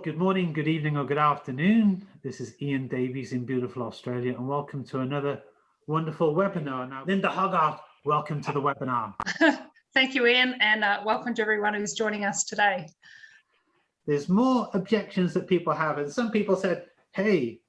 good morning, good evening, or good afternoon. This is Ian Davies in beautiful Australia, and welcome to another wonderful webinar. Now, Linda Hoggard, welcome to the webinar. Thank you, Ian, and welcome to everyone who's joining us today. There's more objections that people have, and some people said, hey,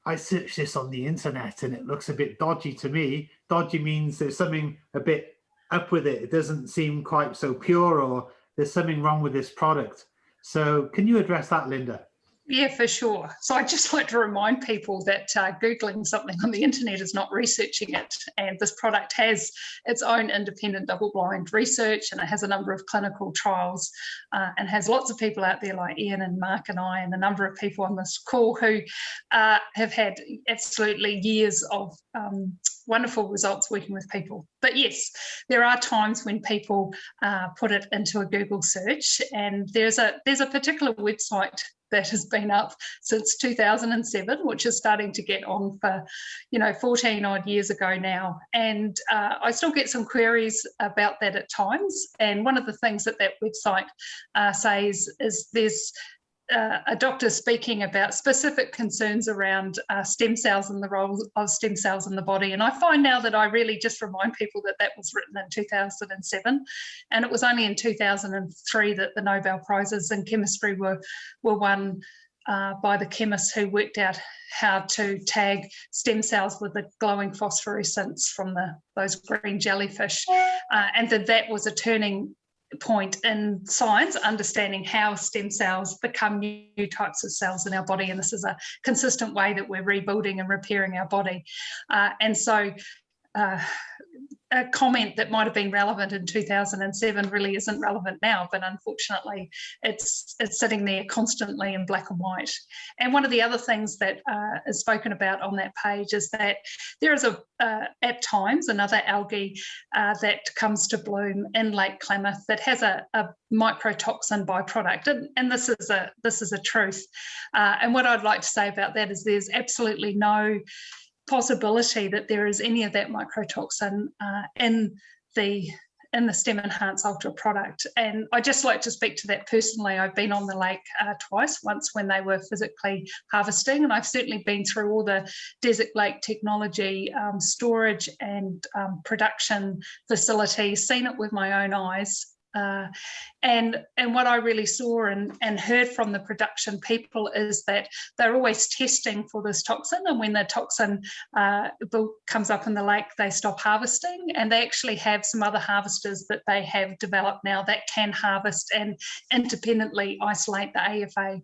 I searched this on the internet and it looks a bit dodgy to me. Dodgy means there's something a bit up with it. It doesn't seem quite so pure, or there's something wrong with this product. So can you address that, Linda? Yeah, for sure. So I'd just like to remind people that Googling something on the internet is not researching it. And this product has its own independent double-blind research, and it has a number of clinical trials and has lots of people out there like Ian and Mark and I and a number of people on this call who have had absolutely years of wonderful results working with people. But yes, there are times when people put it into a Google search, and there's a particular website that has been up since 2007, which is starting to get on for, 14 odd years ago now. And I still get some queries about that at times. And one of the things that website says is there's a doctor speaking about specific concerns around stem cells and the role of stem cells in the body. And I find now that I really just remind people that was written in 2007. And it was only in 2003 that the Nobel Prizes in chemistry were won by the chemists who worked out how to tag stem cells with the glowing phosphorescence from those green jellyfish. And that was a turning point in science, understanding how stem cells become new types of cells in our body, and this is a consistent way that we're rebuilding and repairing our body. And so a comment that might have been relevant in 2007 really isn't relevant now, but unfortunately it's sitting there constantly in black and white. And one of the other things that is spoken about on that page is that there is at times another algae that comes to bloom in Lake Klamath that has a microtoxin byproduct, and this is a truth. And what I'd like to say about that is there's absolutely no possibility that there is any of that microtoxin in the Stem Enhance Ultra product. And I just like to speak to that personally. I've been on the lake twice, once when they were physically harvesting, and I've certainly been through all the desert lake technology, storage and production facilities, seen it with my own eyes. And what I really saw and heard from the production people is that they're always testing for this toxin, and when the toxin comes up in the lake, they stop harvesting, and they actually have some other harvesters that they have developed now that can harvest and independently isolate the AFA.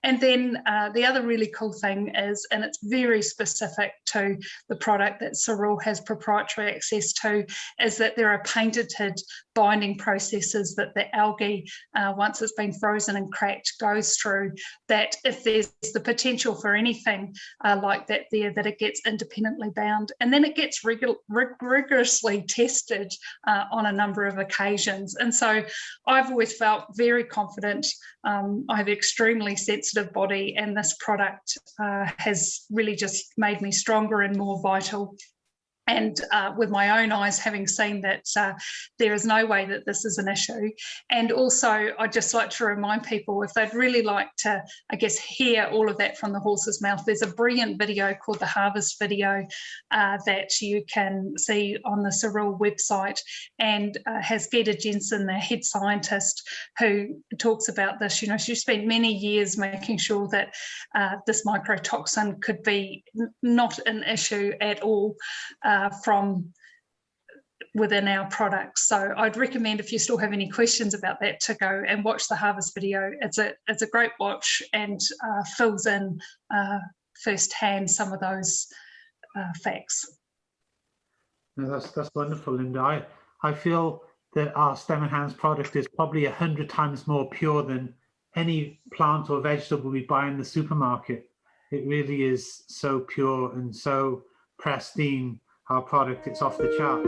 And then the other really cool thing is, and it's very specific to the product that Cerule has proprietary access to, is that there are patented binding processes that the algae, once it's been frozen and cracked, goes through, that if there's the potential for anything like that there, that it gets independently bound. And then it gets rigorously tested on a number of occasions. And so I've always felt very confident. I have extremely sensitive body, and this product has really just made me stronger and more vital. And with my own eyes, having seen that there is no way that this is an issue. And also, I'd just like to remind people, if they'd really like to, I guess, hear all of that from the horse's mouth, there's a brilliant video called the Harvest Video that you can see on the Cerule website, and has Gita Jensen, the head scientist, who talks about this. She spent many years making sure that this microtoxin could be not an issue at all from within our products. So I'd recommend, if you still have any questions about that, to go and watch the Harvest video. It's a great watch, and fills in firsthand some of those facts. No, that's wonderful, Linda. I feel that our Stem Enhanced product is probably 100 times more pure than any plant or vegetable we buy in the supermarket. It really is so pure and so pristine. Our product, it's off the chart.